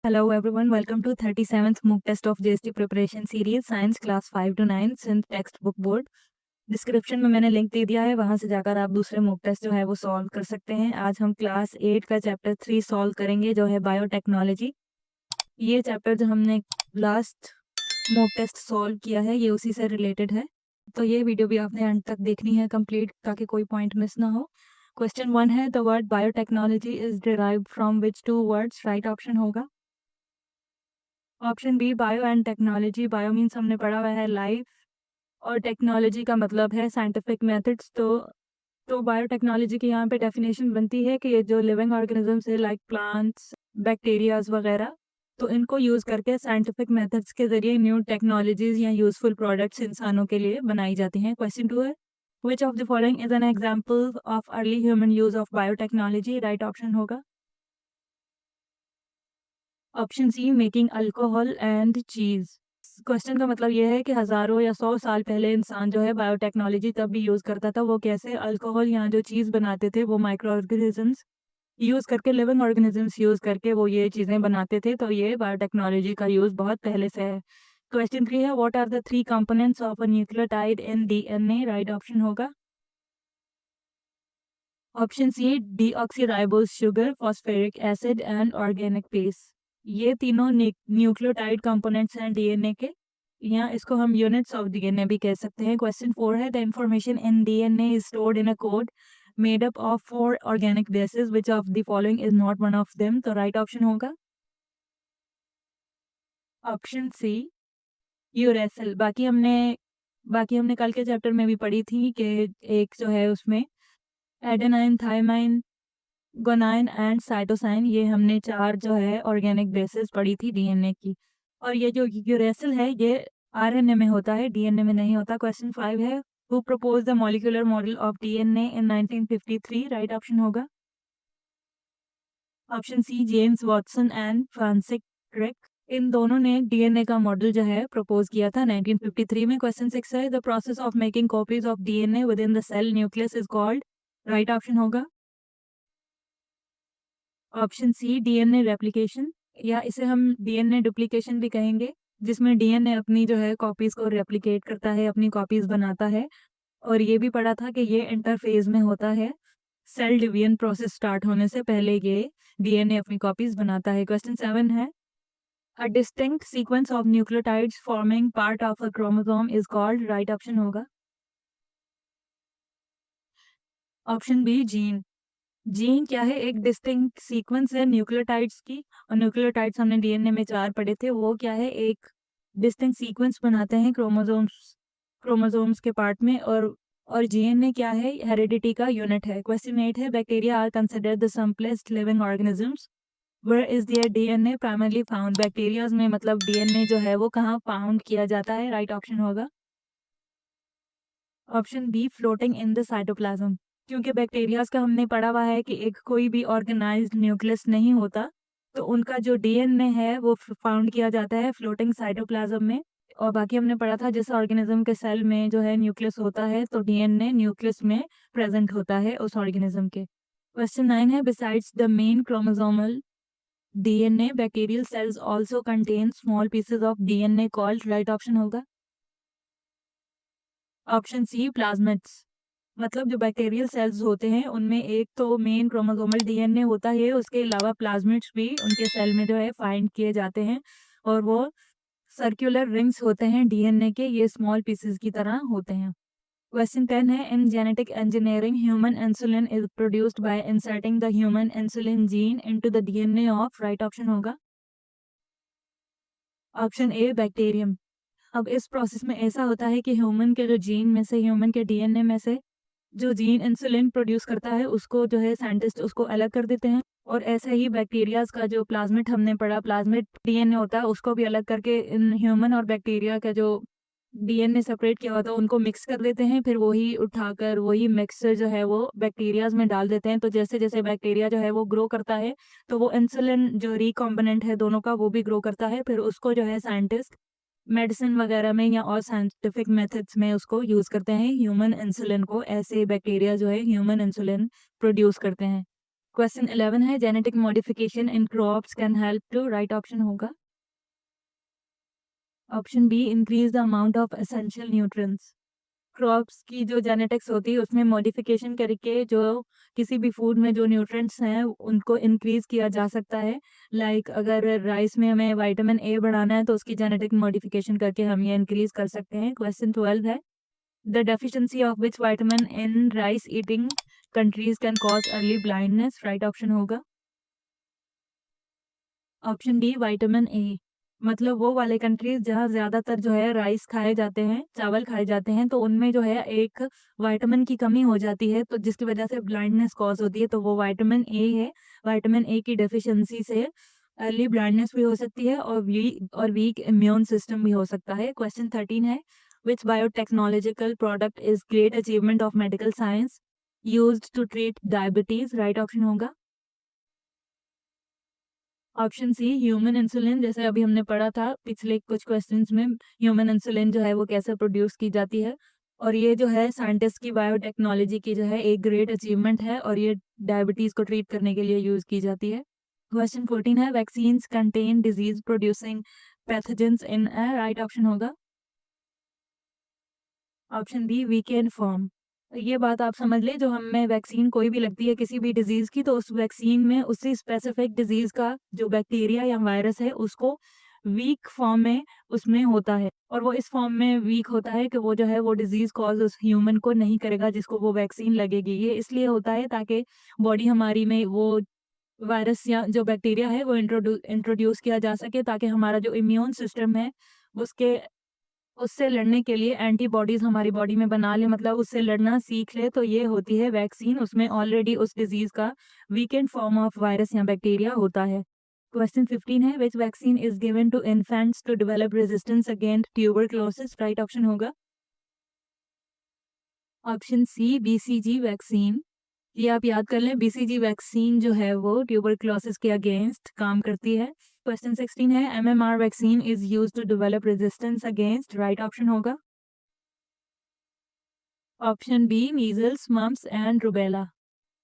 Hello everyone, welcome to 37th mock test of JST preparation series science class 5 to 9 synth textbook board। Description में मैंने link दे दिया है, वहां से जाकर आप दूसरे मॉक टेस्ट जो है वो सॉल्व कर सकते हैं। आज हम क्लास 8 का चैप्टर 3 सॉल्व करेंगे जो है बायोटेक्नोलॉजी। ये चैप्टर जो हमने लास्ट मॉक टेस्ट सॉल्व किया है ये उसी से रिलेटेड है, तो ये वीडियो भी आपने अंत तक देखनी है कंप्लीट, ताकि कोई पॉइंट मिस ना हो। क्वेश्चन 1 है, the word biotechnology is derived from which two words? Right option होगा option B bio and technology. Bio means हमने पढ़ा हुआ है लाइफ, और टेक्नोलॉजी का मतलब है साइंटिफिक मेथड्स। तो बायोटेक्नोलॉजी की यहाँ पे डेफिनेशन बनती है कि ये जो लिविंग ऑर्गेनिजम्स है लाइक प्लांट्स, बैक्टीरियाज वगैरह, तो इनको यूज़ करके साइंटिफिक मेथड्स के जरिए न्यू टेक्नोलॉजीज या यूजफुल प्रोडक्ट्स इंसानों के लिए बनाई जाती हैं। क्वेश्चन 2 है, which of the following is an example of early human use of biotechnology? Right option होगा option C making alcohol and cheese. Question का मतलब ये है कि हजारों या 100 साल पहले इंसान जो है बायोटेक्नोलॉजी तब भी यूज करता था। वो कैसे? अल्कोहल या जो चीज बनाते थे वो माइक्रो ऑर्गेनिजम्स यूज करके, लिविंग ऑर्गेनिजम्स यूज करके वो ये चीजें बनाते थे। तो ये बायोटेक्नोलॉजी का यूज बहुत पहले से है। क्वेश्चन 3 है, what are the 3 components of a nucleotide in DNA? Right option होगा option C deoxyribose sugar, phosphoric acid and organic base. ये तीनों न्यूक्लियोटाइड कंपोनेंट्स हैं डीएनए के, या इसको हम यूनिट्स ऑफ डीएनए भी कह सकते हैं। क्वेश्चन 4 है, the information in DNA is stored in a code made up of 4 organic basis, which of the following is not one of them? तो राइट ऑप्शन होगा ऑप्शन सी यूरेसिल। बाकी हमने कल के चैप्टर में भी पढ़ी थी कि एक जो है उसमें adenine, thymine, guanine and cytosine, ये हमने 4 जो है ऑर्गेनिक बेसिस पढ़ी थी डीएनए की। और ये जो यूरेसिल है ये आरएनए में होता है, डीएनए में नहीं होता। क्वेश्चन 5 है, who propose the molecular model of DNA in 1953? Right option होगा option C James Watson and Francis Crick. इन दोनों ने डीएनए का मॉडल जो है प्रपोज किया था 1953 में। क्वेश्चन 6 है, the process of making copies of DNA within the cell nucleus is called? Right option होगा ऑप्शन सी डीएनए रेप्लिकेशन, या इसे हम डीएनए डुप्लीकेशन भी कहेंगे, जिसमें डीएनए अपनी जो है कॉपीज को रेप्लिकेट करता है, अपनी कॉपीज बनाता है। और ये भी पढ़ा था कि ये इंटरफेज में होता है, सेल डिवीजन प्रोसेस स्टार्ट होने से पहले ये डीएनए अपनी कॉपीज बनाता है। क्वेश्चन 7 है, a distinct sequence of nucleotides forming part of a chromosome is called? Right option होगा ऑप्शन बी जीन। जीन क्या है? एक डिस्टिंक्ट सीक्वेंस है न्यूक्लियोटाइड्स की, और न्यूक्लियोटाइड्स हमने डीएनए में 4 पढ़े थे। वो क्या है? एक डिस्टिंक्ट सीक्वेंस बनाते हैं क्रोमोसोम्स के पार्ट में। और जीएनए क्या है? हेरिडिटी का यूनिट है। क्वेश्चन 8 है, bacteria are considered the simplest living organisms, where is their DNA primarily found? Bacterias में मतलब डीएनए जो है वो कहाँ फाउंड किया जाता है? राइट ऑप्शन होगा option B floating in the cytoplasm. क्योंकि बैक्टीरियाज का हमने पढ़ा हुआ है कि एक कोई भी ऑर्गेनाइज्ड न्यूक्लियस नहीं होता, तो उनका जो डीएनए है वो फाउंड किया जाता है फ्लोटिंग साइटोप्लाज्म में। और बाकी हमने पढ़ा था जिस ऑर्गेनिज्म के सेल में जो है न्यूक्लियस होता है, तो डीएनए न्यूक्लियस में प्रेजेंट होता है उस ऑर्गेनिज्म के। क्वेश्चन 9 है, besides the main chromosomal DNA bacterial cells also contain small pieces of DNA called? Right option होगा ऑप्शन सी प्लाज्मिड्स। मतलब जो बैक्टीरियल सेल्स होते हैं उनमें एक तो मेन क्रोमोसोमल डीएनए होता है, उसके अलावा प्लाज्मिड्स भी उनके सेल में जो है फाइंड किए जाते हैं, और वो सर्कुलर रिंग्स होते हैं डीएनए के, ये स्मॉल पीसेस की तरह होते हैं। क्वेश्चन 10 है, in genetic engineering human insulin is produced by inserting the human insulin gene into the DNA of? Right option होगा ऑप्शन ए बैक्टीरियम। अब इस प्रोसेस में ऐसा होता है कि ह्यूमन के जो जीन में से, ह्यूमन के डीएनए में से जो जीन इंसुलिन प्रोड्यूस करता है उसको जो है साइंटिस्ट उसको अलग कर देते हैं। और ऐसे ही बैक्टीरियाज का जो प्लाज्मिड हमने पढ़ा, प्लाज्मिड डीएनए होता है, उसको भी अलग करके इन ह्यूमन और बैक्टीरिया का जो डीएनए सेपरेट किया होता है उनको मिक्स कर देते हैं। फिर वही उठाकर वही मिक्सचर जो है वो बैक्टीरियाज में डाल देते हैं। तो जैसे जैसे बैक्टीरिया जो है वो ग्रो करता है, तो वो इंसुलिन जो रिकॉम्बिनेंट है दोनों का वो भी ग्रो करता है। फिर उसको जो है साइंटिस्ट मेडिसिन वगैरह में या और साइंटिफिक मेथड्स में उसको यूज करते हैं ह्यूमन इंसुलिन को। ऐसे बैक्टीरिया जो है ह्यूमन इंसुलिन प्रोड्यूस करते हैं। क्वेश्चन 11 है genetic modification in crops can help to, right option होगा option B increase the amount of essential nutrients. Crops की जो जेनेटिक्स होती है उसमें मॉडिफिकेशन करके जो किसी भी फूड में जो न्यूट्रिएंट्स हैं उनको इंक्रीज किया जा सकता है। लाइक अगर राइस में हमें विटामिन ए बढ़ाना है तो उसकी जेनेटिक मॉडिफिकेशन करके हम ये इंक्रीज कर सकते हैं। क्वेश्चन 12 है the deficiency of which vitamin in rice eating countries can cause early blindness, right option होगा ऑप्शन डी विटामिन ए। मतलब वो वाले कंट्रीज जहाँ ज़्यादातर जो है राइस खाए जाते हैं, चावल खाए जाते हैं, तो उनमें जो है एक विटामिन की कमी हो जाती है, तो जिसकी वजह से ब्लाइंडनेस कॉज़ होती है, तो वो विटामिन ए है। विटामिन ए की डेफिशिएंसी से अर्ली ब्लाइंडनेस भी हो सकती है और वीक इम्यून सिस्टम भी हो सकता है। क्वेश्चन 13 है which biotechnological product is great achievement of medical science used to treat diabetes, right option होगा ऑप्शन सी ह्यूमन इंसुलिन। जैसे अभी हमने पढ़ा था पिछले कुछ क्वेश्चंस में, ह्यूमन इंसुलिन जो है वो कैसे प्रोड्यूस की जाती है, और ये जो है साइंटिस्ट की बायोटेक्नोलॉजी की जो है एक ग्रेट अचीवमेंट है, और ये डायबिटीज को ट्रीट करने के लिए यूज की जाती है। क्वेश्चन 14 है vaccines contain disease producing pathogens in, right option होगा ऑप्शन बी वीकेंड फॉर्म। ये बात आप समझ लें, जो हमें वैक्सीन कोई भी लगती है किसी भी डिजीज़ की, तो उस वैक्सीन में उसी स्पेसिफिक डिजीज़ का जो बैक्टीरिया या वायरस है उसको वीक फॉर्म में उसमें होता है, और वो इस फॉर्म में वीक होता है कि वो जो है वो डिजीज़ कॉज उस ह्यूमन को नहीं करेगा जिसको वो वैक्सीन लगेगी। ये इसलिए होता है ताकि बॉडी हमारी में वो वायरस या जो बैक्टीरिया है वो इंट्रोड्यूस किया जा सके, ताकि हमारा जो इम्यून सिस्टम है उसके उससे लड़ने के लिए एंटीबॉडीज़ हमारी बॉडी में बना ले, मतलब उससे लड़ना सीख ले, तो ये होती है वैक्सीन। उसमें ऑलरेडी उस डिज़ीज़ का वीकेंड फॉर्म ऑफ वायरस या बैक्टीरिया होता है। क्वेश्चन 15 है which vaccine is given to infants to develop resistance against tuberculosis, right option होगा ऑप्शन सी बीसीजी वैक्सीन। ये आप याद कर लें, बीसीजी वैक्सीन जो है वो ट्यूबरक्लोसिस के अगेंस्ट काम करती है। क्वेश्चन 16 है MMR vaccine is used to develop resistance against, right option होगा option B measles mumps and rubella.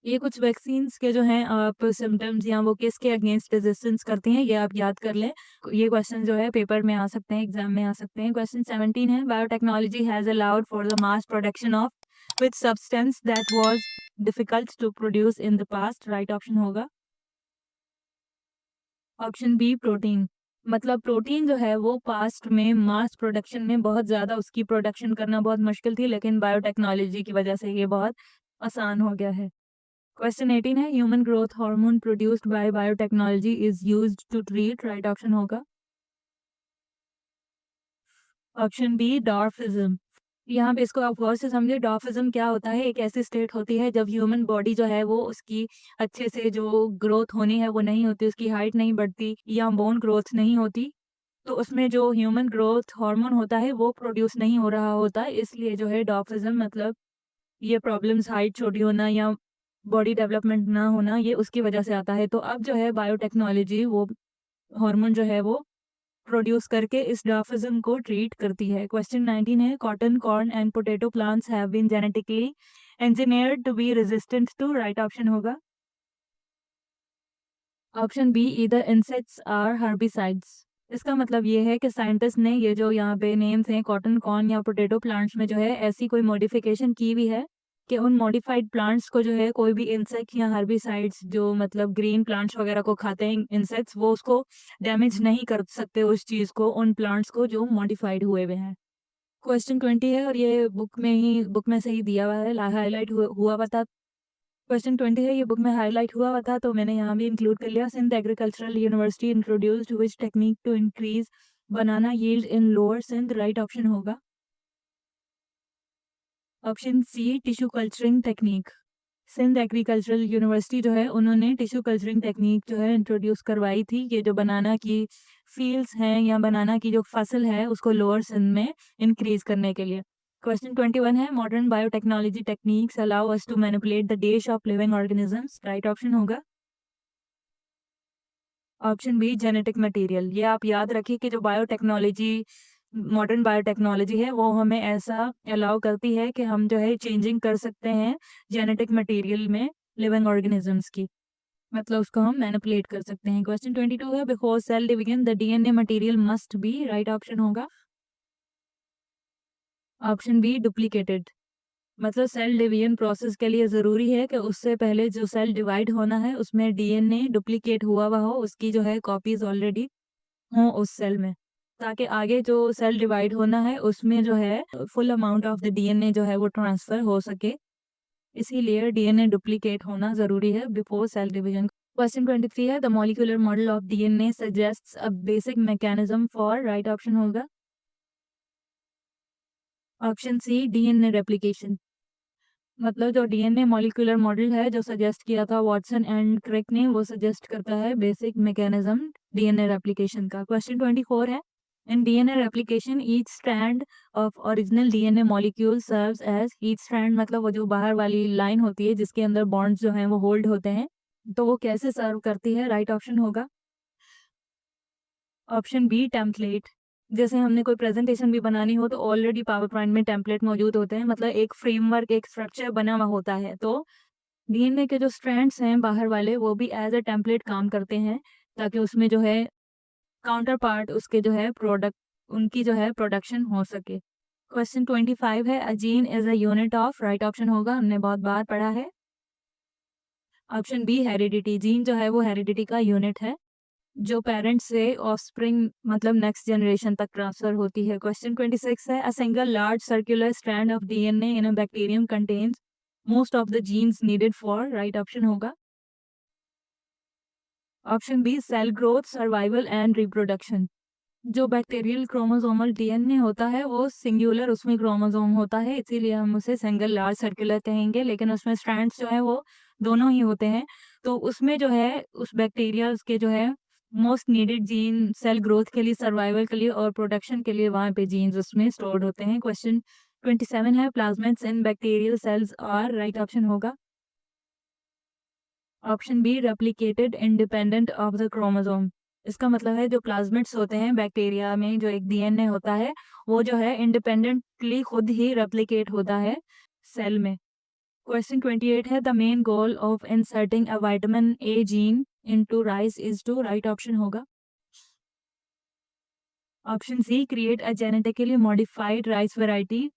ये कुछ वैक्सीन्स के जो हैं आप सिम्टम्स या वो किसके अगेंस्ट रेजिस्टेंस करती हैं, ये आप याद कर लें। ये क्वेश्चन जो है पेपर में आ सकते हैं, एग्जाम में आ सकते हैं। क्वेश्चन 17 है biotechnology has allowed for the mass production of which substance that was difficult to produce in the past, right option होगा ऑप्शन बी प्रोटीन। मतलब प्रोटीन जो है वो पास्ट में मास प्रोडक्शन में बहुत ज़्यादा उसकी प्रोडक्शन करना बहुत मुश्किल थी, लेकिन बायोटेक्नोलॉजी की वजह से ये बहुत आसान हो गया है। क्वेश्चन 18 है human growth hormone produced by biotechnology is used to treat, right option होगा ऑप्शन बी डॉर्फिज्म। यहाँ पे इसको आप गौर से समझिए, डॉर्फिज्म क्या होता है, एक ऐसी स्टेट होती है जब ह्यूमन बॉडी जो है वो उसकी अच्छे से जो ग्रोथ होनी है वो नहीं होती, उसकी हाइट नहीं बढ़ती या बोन ग्रोथ नहीं होती, तो उसमें जो ह्यूमन ग्रोथ हार्मोन होता है वो प्रोड्यूस नहीं हो रहा होता, इसलिए जो है डॉर्फिज्म मतलब ये प्रॉब्लम्स हाइट छोटी होना या बॉडी डेवलपमेंट ना होना, ये उसकी वजह से आता है। तो अब जो है बायोटेक्नोलॉजी वो हार्मोन जो है वो प्रोड्यूस करके इस डॉर्फिज्म को ट्रीट करती है। क्वेश्चन 19 है cotton corn and potato plants have been genetically engineered to be resistant to, right option होगा option B either insects or herbicides. इसका मतलब ये है कि साइंटिस्ट ने ये जो यहाँ पे नेम्स हैं कॉटन कॉर्न या पोटैटो प्लांट्स में जो है ऐसी कोई मॉडिफिकेशन की हुई है कि उन मॉडिफाइड प्लांट्स को जो है कोई भी इंसेक्ट या हर्बिसाइड्स जो मतलब ग्रीन प्लांट्स वगैरह को खाते हैं इंसेक्ट्स, वो उसको डैमेज नहीं कर सकते उस चीज़ को, उन प्लांट्स को जो मॉडिफाइड हुए हुए हैं। क्वेश्चन 20 है और ये बुक में से ही दिया हुआ है, हाईलाइट हुआ हुआ था। क्वेश्चन 20 है, ये बुक में हाईलाइट हुआ हुआ था तो मैंने यहाँ भी इंक्लूड कर लिया। Sindh agricultural university introduced which technique to increase banana yield in lower Sindh, right option होगा option C tissue culturing technique. Sindh agricultural university जो है उन्होंने टिश्यू कल्चरिंग टेक्निक जो है इंट्रोड्यूस करवाई थी, ये जो बनाना की फील्ड्स हैं या बनाना की जो फसल है उसको लोअर सिंध में इंक्रीज करने के लिए। क्वेश्चन 21 है modern biotechnology techniques allow us to manipulate the dish of living organisms, right option होगा ऑप्शन बी जेनेटिक मटेरियल। ये आप याद रखिए कि जो बायोटेक्नोलॉजी मॉडर्न बायोटेक्नोलॉजी है वो हमें ऐसा अलाउ करती है कि हम जो है चेंजिंग कर सकते हैं जेनेटिक मटेरियल में लिविंग ऑर्गेनिजम्स की। मतलब उसको हम मैनिपुलेट कर सकते हैं। क्वेश्चन 22 है, before cell division the DNA material must be, right option होगा ऑप्शन बी डुप्लीकेटेड। मतलब सेल डिवीजन प्रोसेस के लिए ज़रूरी है कि उससे पहले जो सेल डिवाइड होना है उसमें डीएनए डुप्लीकेट हुआ हुआ हो, उसकी जो है कॉपीज ऑलरेडी हों उस सेल में, ताकि आगे जो सेल डिवाइड होना है उसमें जो है full amount of the DNA जो है वो ट्रांसफ़र हो सके। इसीलिए डीएनए डुप्लीकेट होना ज़रूरी है बिफोर सेल डिवीजन। क्वेश्चन 23 है, the molecular model of DNA suggests a basic mechanism for, right option होगा ऑप्शन सी डीएनए रेप्लिकेशन। मतलब जो डीएनए मॉलिक्यूलर मॉडल है जो सजेस्ट किया था वॉटसन एंड क्रिक ने, वो सजेस्ट करता है बेसिक मैकेनिज्म डीएनए रेप्लिकेशन का। क्वेश्चन 24 है, in DNA replication each strand of original DNA molecule serves as, each strand मतलब वो जो बाहर वाली लाइन होती है जिसके अंदर बॉन्ड्स जो हैं वो होल्ड होते हैं, तो वो कैसे सर्व करती है, राइट ऑप्शन होगा ऑप्शन बी टेम्पलेट। जैसे हमने कोई प्रेजेंटेशन भी बनानी हो तो ऑलरेडी पावर पॉइंट में टेम्पलेट मौजूद होते हैं, मतलब एक फ्रेमवर्क एक स्ट्रक्चर बना हुआ होता है। तो डीएनए के जो स्ट्रैंड्स हैं बाहर वाले वो भी एज अ टेम्पलेट काम करते हैं, ताकि उसमें जो है काउंटर पार्ट उसके जो है प्रोडक्ट उनकी जो है प्रोडक्शन हो सके। क्वेश्चन 25 है, अ gene is a unit of, right option होगा, हमने बहुत बार पढ़ा है ऑप्शन बी हेरिडिटी। जीन जो है वो हेरिडिटी का यूनिट है जो पेरेंट्स से ऑफस्प्रिंग मतलब नेक्स्ट जनरेशन तक ट्रांसफर होती है। क्वेश्चन 26 है, a single large circular strand of DNA in a bacterium contains most of the genes needed for, right option होगा option B cell growth survival and reproduction. जो bacterial chromosomal DNA होता है वो singular उसमें chromosome होता है, इसीलिए हम उसे सिंगल लार्ज सर्कुलर कहेंगे, लेकिन उसमें स्ट्रैंड्स जो है वो दोनों ही होते हैं। तो उसमें जो है उस बैक्टीरिया के जो है most needed gene cell growth के लिए, सर्वाइवल के लिए और प्रोडक्शन के लिए वहाँ पे जीन्स उसमें स्टोर्ड होते हैं। क्वेश्चन 27 है, plasmids in bacterial cells are, right option होगा option B replicated independent of the chromosome. इसका मतलब है जो प्लाज्मिड्स होते हैं बैक्टीरिया में जो एक डीएनए होता है वो जो है इंडिपेंडेंटली खुद ही रेप्लिकेट होता है सेल में। क्वेश्चन 28 है, the main goal of inserting a vitamin A gene into rice is to, right option होगा option C create a genetically modified rice variety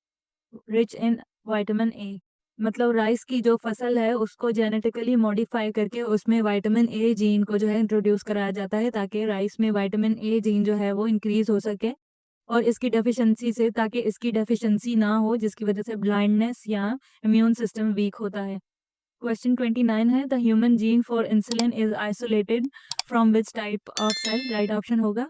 rich in vitamin A. मतलब rice की जो फसल है उसको जेनेटिकली मॉडिफाई करके उसमें विटामिन ए जीन को जो है इंट्रोड्यूस कराया जाता है, ताकि राइस में विटामिन ए जीन जो है वो इंक्रीज हो सके और इसकी डेफिशिएंसी से, ताकि इसकी डेफिशिएंसी ना हो जिसकी वजह से ब्लाइंडनेस या इम्यून सिस्टम वीक होता है। क्वेश्चन 29 है, the human gene for insulin is isolated from which type of cell, right option होगा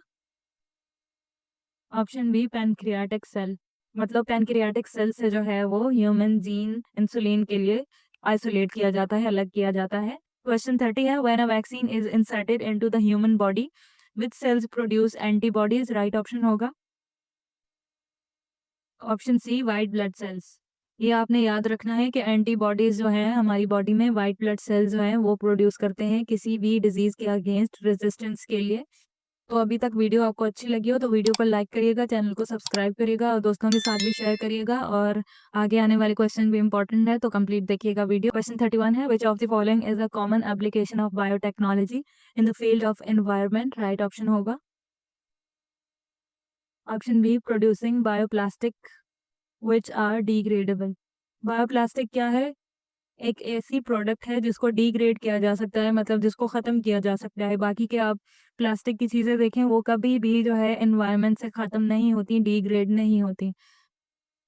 ऑप्शन बी पैनक्रियाटिक सेल। मतलब पैनक्रियाटिक सेल से जो है वो ह्यूमन जीन इंसुलिन के लिए आइसोलेट किया जाता है, अलग किया जाता है। क्वेश्चन 30 है, when a vaccine is inserted into the human body which cells produce antibodies, right option होगा option C white blood cells. ये आपने याद रखना है कि एंटीबॉडीज जो हैं हमारी बॉडी में वाइट ब्लड सेल्स जो हैं वो प्रोड्यूस करते हैं किसी भी डिजीज के अगेंस्ट रेजिस्टेंस के लिए। तो अभी तक वीडियो आपको अच्छी लगी हो तो वीडियो को लाइक करिएगा, चैनल को सब्सक्राइब करिएगा और दोस्तों के साथ भी शेयर करिएगा, और आगे आने वाले क्वेश्चन भी इंपॉर्टेंट है तो कंप्लीट देखिएगा वीडियो। क्वेश्चन 31 है, which of the following is a common application of biotechnology in the field of environment, right option होगा option B producing bioplastic which are degradable. Bioplastic क्या है? एक ऐसी प्रोडक्ट है जिसको डिग्रेड किया जा सकता है, मतलब जिसको ख़त्म किया जा सकता है। बाकी के आप प्लास्टिक की चीज़ें देखें वो कभी भी जो है एनवायरनमेंट से ख़त्म नहीं होती, डिग्रेड नहीं होती।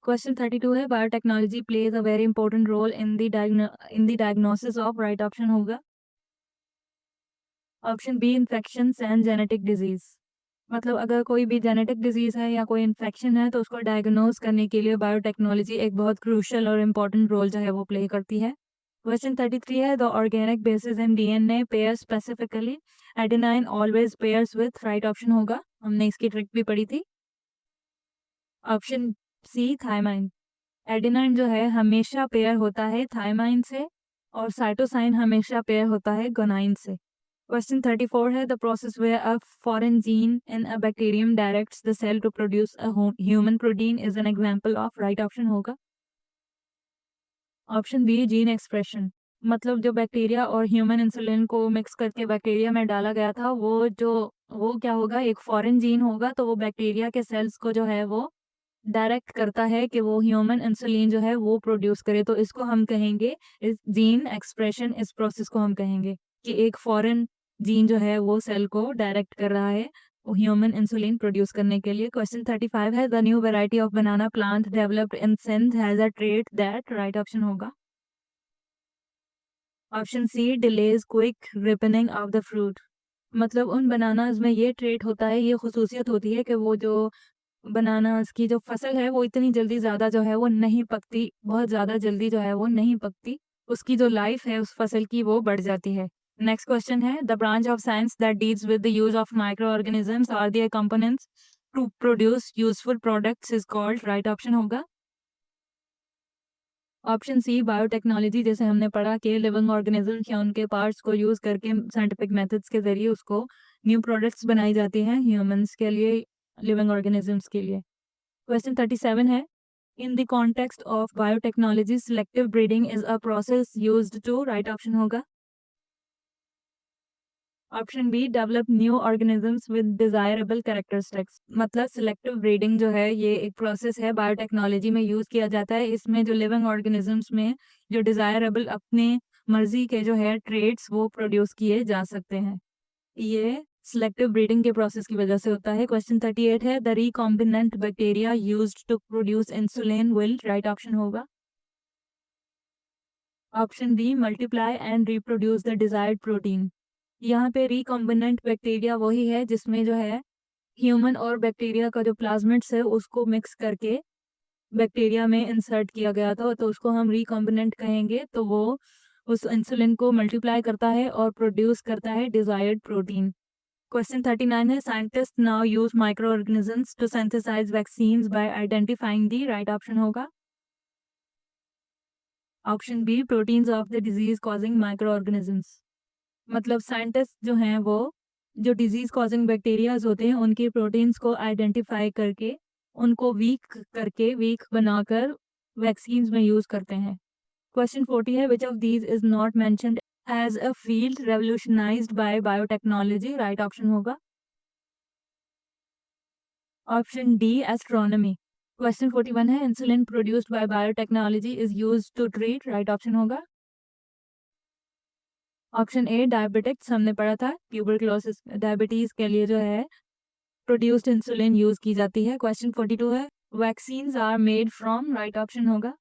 क्वेश्चन 32 है, biotechnology plays a very important role in the diagnosis of, right option होगा option B infections and genetic diseases. मतलब अगर कोई भी जेनेटिक डिजीज़ है या कोई इन्फेक्शन है तो उसको डायग्नोज करने के लिए बायोटेक्नोलॉजी एक बहुत क्रूशियल और इम्पोर्टेंट रोल जो है वो प्ले करती है। क्वेश्चन 33 है, the organic basis in DNA pair specifically adenine always pairs with, right option होगा, हमने इसकी ट्रिक भी पढ़ी थी ऑप्शन सी थायमाइन। एडेनाइन जो है हमेशा पेयर होता है थायमाइन से और साइटोसाइन हमेशा पेयर होता है गोनाइन से। Question 34 है, the process where a foreign gene in a bacterium directs the cell to produce a human protein is an example of, right option होगा ऑप्शन बी जीन एक्सप्रेशन। मतलब जो bacteria और human insulin को mix करके bacteria में डाला गया था, वो क्या होगा, एक फॉरेन जीन होगा, तो वो बैक्टीरिया के सेल्स को जो है वो डायरेक्ट करता है कि वो ह्यूमन इंसुलिन जो है वो प्रोड्यूस करे। तो इसको हम कहेंगे, इस जीन एक्सप्रेशन, इस प्रोसेस को हम कहेंगे कि एक फॉरेन जीन जो है वो सेल को डायरेक्ट कर रहा है ह्यूमन इंसुलिन प्रोड्यूस करने के लिए। क्वेश्चन 35 है, the new variety of banana plant developed in Sindh has a trait that, right option होगा option C, delays quick ripening of the fruit. मतलब उन बनानास में ये ट्रेट होता है, ये खसूसियत होती है कि वो जो बनानास की जो फसल है वो इतनी जल्दी ज़्यादा जो है वो नहीं पकती, बहुत ज़्यादा जल्दी जो है वो नहीं पकती, उसकी जो लाइफ है उस फसल की वो बढ़ जाती है। नेक्स्ट क्वेश्चन है, the branch of science that deals with the use of micro organisms और their components to produce useful products is called, right option होगा ऑप्शन सी, बायोटेक्नोलॉजी। जैसे हमने पढ़ा कि लिविंग ऑर्गेनिजम्स या उनके पार्ट्स को यूज करके साइंटिफिक मेथड्स के जरिए उसको न्यू प्रोडक्ट्स बनाई जाती हैं ह्यूमंस के लिए, लिविंग ऑर्गेनिजम्स के लिए। क्वेश्चन 37 है, in the context of biotechnology selective breeding is a process used to, right option होगा option B, develop new organisms with desirable characteristics. मतलब सिलेक्टिव ब्रीडिंग जो है ये एक प्रोसेस है, बायोटेक्नोलॉजी में यूज किया जाता है। इसमें जो लिविंग ऑर्गेनिजम्स में जो डिजायरेबल अपने मर्जी के जो है ट्रेड्स वो प्रोड्यूस किए जा सकते हैं, ये सिलेक्टिव ब्रीडिंग के प्रोसेस की वजह से होता है। क्वेश्चन 38 है, the recombinant bacteria used to produce insulin will, right option होगा option B, multiply and reproduce the desired protein. यहाँ पे रिकॉम्बिनेंट बैक्टीरिया वही है जिसमें जो है ह्यूमन और बैक्टीरिया का जो प्लाज्मिड्स है उसको मिक्स करके बैक्टीरिया में इंसर्ट किया गया था, तो उसको हम रिकॉम्बिनेंट कहेंगे। तो वो उस इंसुलिन को मल्टीप्लाई करता है और प्रोड्यूस करता है डिजायर्ड प्रोटीन। क्वेश्चन 39 है, scientist now use micro organisms to synthesize vaccines by identifying the, right option होगा option B, proteins of the disease causing micro organisms. मतलब साइंटिस्ट जो हैं वो जो डिजीज कॉजिंग बैक्टीरियाज होते हैं उनकी प्रोटीन्स को आइडेंटिफाई करके उनको वीक बनाकर वैक्सीन्स में यूज करते हैं। क्वेश्चन 40 है, which of these is not mentioned as a field revolutionized by biotechnology, right option होगा ऑप्शन डी, एस्ट्रोनॉमी। क्वेश्चन 41 है, insulin produced by biotechnology is used to treat, right option होगा option A, diabetics. हमने पढ़ा था tuberculosis, diabetes के लिए जो है प्रोड्यूस्ड इंसुलिन यूज की जाती है। क्वेश्चन 42 है, vaccines are made from, right option होगा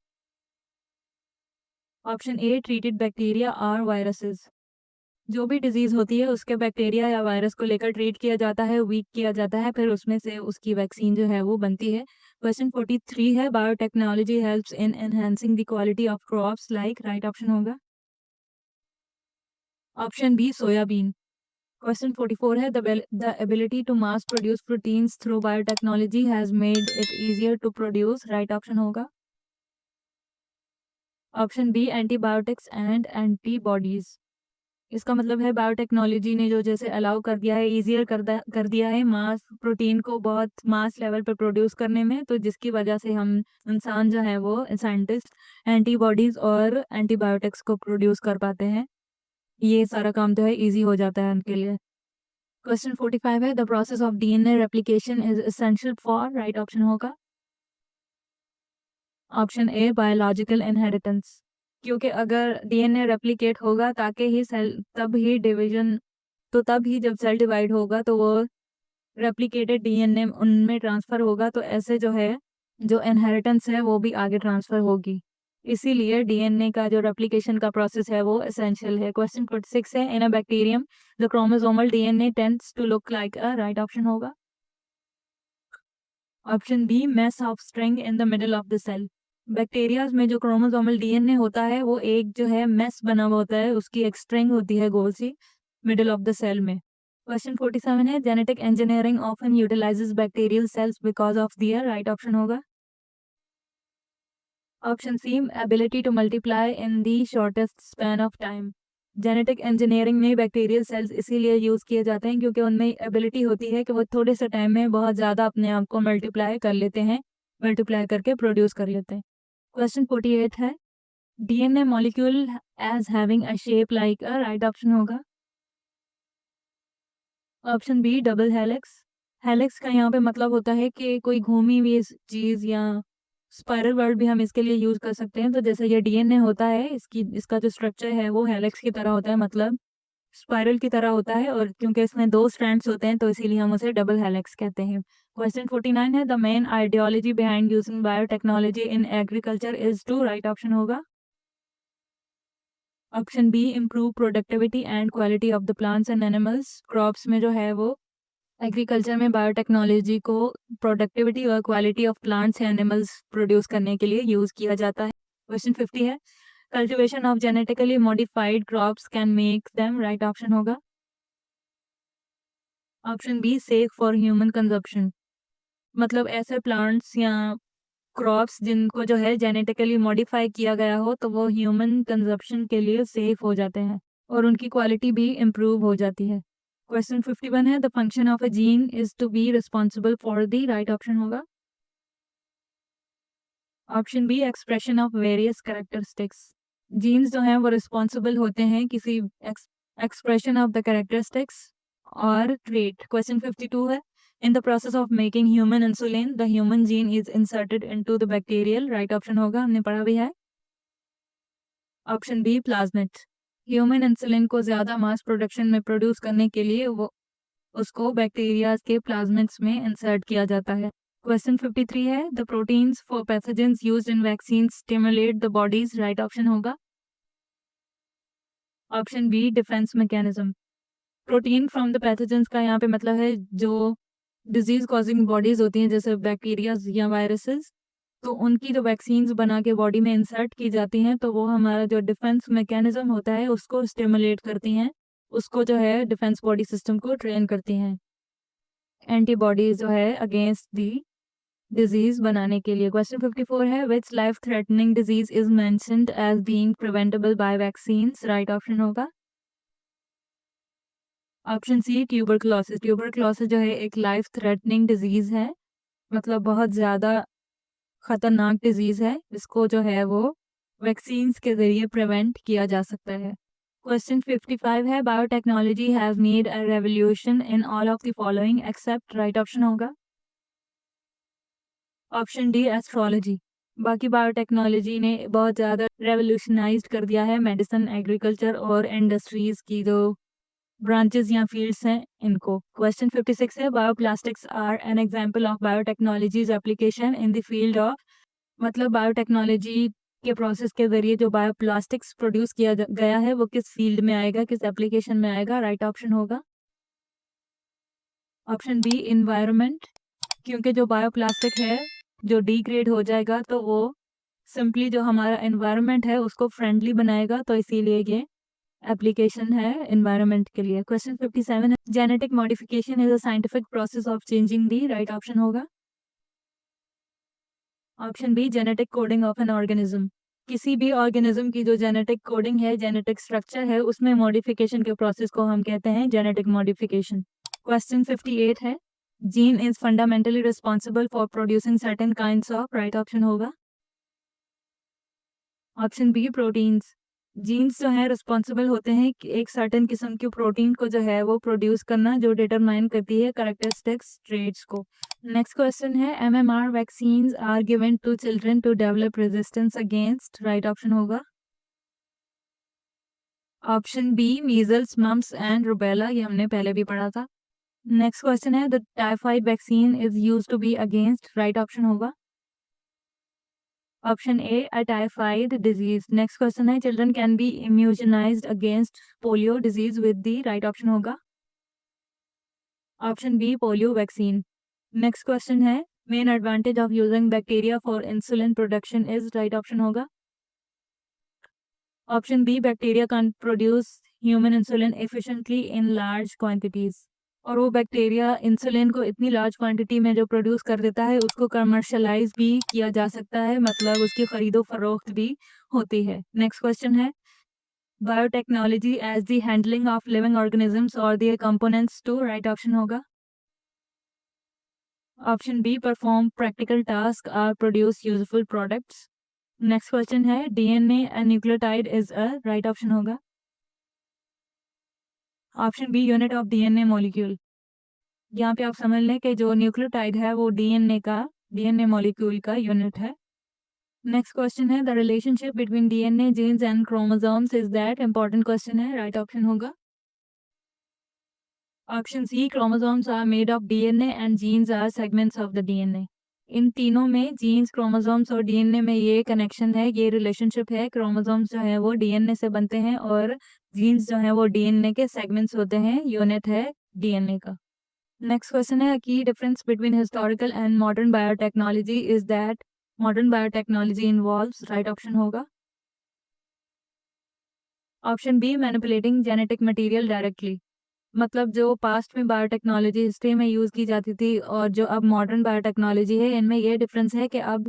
ऑप्शन ए, ट्रीटेड बैक्टीरिया और वायरसेस। जो भी डिजीज होती है उसके बैक्टीरिया या वायरस को लेकर ट्रीट किया जाता है, वीक किया जाता है, फिर उसमें से उसकी वैक्सीन जो है वो बनती है। क्वेश्चन 43 है, biotechnology helps in enhancing the quality of crops like, right option होगा ऑप्शन बी, सोयाबीन। क्वेश्चन 44 है, the ability to mass produce proteins through biotechnology has made it easier to produce, right option होगा option B, antibiotics and antibodies. इसका मतलब है biotechnology ने जो जैसे allow कर दिया है, इजियर कर दिया है मास प्रोटीन को बहुत मास लेवल पर प्रोड्यूस करने में, तो जिसकी वजह से हम इंसान जो है वो साइंटिस्ट एंटीबॉडीज और एंटीबायोटिक्स को प्रोड्यूस कर पाते हैं। ये सारा काम जो है इजी हो जाता है उनके लिए। क्वेश्चन 45 है, the process of DNA replication is essential for, right option होगा ऑप्शन ए, बायोलॉजिकल इनहेरिटेंस। क्योंकि अगर डीएनए रेप्लिकेट होगा ताकि ही सेल, तब ही डिवीजन, तो तब ही जब सेल डिवाइड होगा तो वो रेप्लिकेटेड डीएनए उनमें ट्रांसफर होगा, तो ऐसे जो है जो इनहेरिटेंस है वो भी आगे ट्रांसफर होगी। इसीलिए डीएनए का जो रेप्लिकेशन का प्रोसेस है वो एसेंशियल है। क्वेश्चन 46 है, in a bacterium the chromosomal DNA tends to look like a, right option होगा option B, mass of string in the middle of the cell. Bacterias में जो क्रोमोसोमल डीएनए होता है वो एक जो है मेस बना हुआ होता है, उसकी एक स्ट्रिंग होती है गोल सी मिडल ऑफ द सेल में। क्वेश्चन 47 है, genetic engineering often utilizes bacterial cells because of their, right option होगा option C, ability to multiply in the shortest span of time. Genetic engineering में बैक्टीरियल सेल्स इसीलिए use किए जाते हैं क्योंकि उनमें एबिलिटी होती है कि वो थोड़े से टाइम में बहुत ज़्यादा अपने आप को मल्टीप्लाई कर लेते हैं, मल्टीप्लाई करके प्रोड्यूस कर लेते हैं। क्वेश्चन 48 है, DNA molecule as having a shape like a, right option होगा option B double helix. Helix का यहाँ पे मतलब होता है कि कोई घूमी हुई चीज या स्पाइरल वर्ड भी हम इसके लिए यूज कर सकते हैं। तो जैसे ये डीएनए होता है, इसका जो स्ट्रक्चर है वो हेलिक्स की तरह होता है, मतलब स्पाइरल की तरह होता है, और क्योंकि इसमें 2 स्ट्रैंड्स होते हैं तो इसीलिए हम उसे डबल हेलिक्स कहते हैं। क्वेश्चन 49 है, the main ideology behind using biotechnology in agriculture is to, right option होगा option B improve productivity and quality of the plants and animals. Crops में जो है वो एग्रीकल्चर में बायोटेक्नोलॉजी को प्रोडक्टिविटी और quality of plants and animals produce करने के लिए यूज किया जाता है। क्वेश्चन 50 है, cultivation of genetically modified crops can make them, right option होगा option B safe for human consumption. मतलब ऐसे प्लांट्स या क्रॉप्स जिनको जो है जेनेटिकली मॉडिफाई किया गया हो तो वो ह्यूमन कंजप्शन के लिए सेफ हो जाते हैं और उनकी क्वालिटी भी इम्प्रूव हो जाती है। क्वेश्चन 51 है, the function of a gene is to be responsible for the, right option होगा option B expression of various characteristics. Genes जो हैं वो रिस्पॉन्सिबल होते हैं किसी एक्सप्रेशन ऑफ द कैरेक्टरिस्टिक्स और ट्रेट। क्वेश्चन 52 है, in the process of making human insulin the human gene is inserted into the bacterial, right option होगा, हमने पढ़ा भी है option B plasmid. Human insulin को ज्यादा मास प्रोडक्शन में प्रोड्यूस करने के लिए वो उसको बैक्टीरिया के प्लाज्मिड्स में इंसर्ट किया जाता है। क्वेश्चन 53 है, the proteins for pathogens used in vaccine stimulate the body's, right option होगा option B defence mechanism. Protein from the pathogens का यहाँ पे मतलब है जो डिजीज कॉजिंग बॉडीज होती हैं जैसे बैक्टीरिया या वायरसेस, तो उनकी जो वैक्सीन्स बना के बॉडी में इंसर्ट की जाती हैं तो वो हमारा जो डिफेंस मैकेनिज्म होता है उसको स्टिमुलेट करती हैं, उसको जो है डिफेंस बॉडी सिस्टम को ट्रेन करती हैं एंटीबॉडीज जो है अगेंस्ट दी डिजीज बनाने के लिए। क्वेश्चन 54 है, which life threatening disease is mentioned as being preventable by vaccines, right option होगा ऑप्शन सी ट्यूबरक्लोसिस। ट्यूबरक्लोसिस जो है एक लाइफ थ्रेटनिंग डिजीज है, मतलब बहुत ज़्यादा खतरनाक डिजीज है, इसको जो है वो वैक्सीन्स के जरिए प्रिवेंट किया जा सकता है। क्वेश्चन 55 है, biotechnology have made a revolution in all of the following except, right option होगा ऑप्शन डी एस्ट्रोलॉजी। बाकी बायोटेक्नोलॉजी ने बहुत ज़्यादा रेवोल्यूशनाइज्ड कर दिया है मेडिसिन, एग्रीकल्चर और इंडस्ट्रीज की जो ब्रांचेस या फील्ड्स हैं इनको। क्वेश्चन 56 है, bioplastics are an example of biotechnology's application in the field of, मतलब बायोटेक्नोलॉजी के प्रोसेस के जरिए जो बायोप्लास्टिक्स प्रोड्यूस किया गया है वो किस फील्ड में आएगा, किस एप्लीकेशन में आएगा, राइट ऑप्शन होगा ऑप्शन बी इन्वायरमेंट। क्योंकि जो बायोप्लास्टिक है जो डिग्रेड हो जाएगा तो वो सिंपली जो हमारा एनवायरनमेंट है उसको फ्रेंडली बनाएगा, तो इसीलिए ये एप्लीकेशन है एनवायरनमेंट के लिए। क्वेश्चन 57 है, genetic modification is a scientific process of changing the, right option होगा option B genetic coding of an organism. किसी भी ऑर्गेनिज्म की जो जेनेटिक कोडिंग है, जेनेटिक स्ट्रक्चर है, उसमें मॉडिफिकेशन के प्रोसेस को हम कहते हैं जेनेटिक मॉडिफिकेशन। क्वेश्चन 58 है, gene is fundamentally responsible for producing certain kinds of, right option होगा ऑप्शन बी प्रोटीन्स। जीन्स जो है रिस्पॉन्सिबल होते हैं कि एक सर्टेन किस्म की प्रोटीन को जो है वो प्रोड्यूस करना जो डिटरमाइन करती है कैरेक्टरिस्टिक्स ट्रेट्स को। नेक्स्ट क्वेश्चन है, MMR vaccines are given to children to develop resistance against, right option होगा option B measles, mumps and rubella, ये हमने पहले भी पढ़ा था। नेक्स्ट क्वेश्चन है, the typhoid vaccine is used to be against, right option होगा option A a typhoid disease. Next question है, children can be immunized against polio disease with the, right option होगा option B polio vaccine. Next question है, main advantage of using bacteria for insulin production is, right option होगा option B bacteria can produce human insulin efficiently in large quantities. और वो bacteria insulin को इतनी large quantity में जो produce कर देता है उसको कमर्शलाइज भी किया जा सकता है, मतलब उसकी खरीदो फरोख्त भी होती है। नेक्स्ट क्वेश्चन है, biotechnology as the handling of living organisms और their components to, right option होगा option B perform practical task or produce useful products. Next question है DNA and nucleotide is a right option होगा option B unit of DNA molecule. यहाँ पे आप समझ लें कि जो न्यूक्लियोटाइड है वो डीएनए मॉलिक्यूल का यूनिट है। नेक्स्ट क्वेश्चन है the relationship between DNA genes and chromosomes is that important question है राइट ऑप्शन होगा option C chromosomes are made of DNA and genes are segments of the DNA. इन तीनों में jeans chromosomes और DNA में ये connection है, ये रिलेशनशिप है। क्रोमोसोम्स जो है वो डीएनए से बनते हैं और जीन्स जो है वो डीएनए के सेगमेंट्स होते हैं, यूनिट है डीएनए का। नेक्स्ट क्वेश्चन है की difference between historical and modern biotechnology is that modern biotechnology involves right option होगा option B manipulating genetic material directly. मतलब जो पास्ट में बायोटेक्नोलॉजी हिस्ट्री में यूज़ की जाती थी और जो अब मॉडर्न बायोटेक्नोलॉजी है, इनमें ये डिफरेंस है कि अब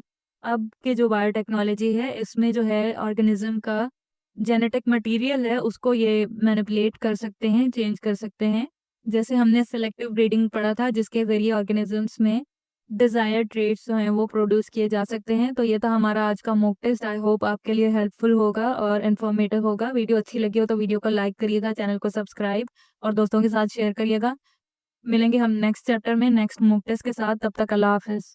के जो बायोटेक्नोलॉजी है इसमें जो है ऑर्गेनिज्म का जेनेटिक मटेरियल है उसको ये मैनिपुलेट कर सकते हैं, चेंज कर सकते हैं। जैसे हमने सेलेक्टिव ब्रीडिंग पढ़ा था जिसके ज़रिए ऑर्गेनिजम्स में डिज़ायर्ड ट्रेट्स जो हैं वो प्रोड्यूस किए जा सकते हैं। तो ये था हमारा आज का मॉक टेस्ट। आई होप आपके लिए हेल्पफुल होगा और इन्फॉर्मेटिव होगा। वीडियो अच्छी लगी हो तो वीडियो को लाइक करिएगा, चैनल को सब्सक्राइब और दोस्तों के साथ शेयर करिएगा। मिलेंगे हम नेक्स्ट चैप्टर में नेक्स्ट मॉक टेस्ट के साथ। तब तक अल्लाह हाफ़िज़।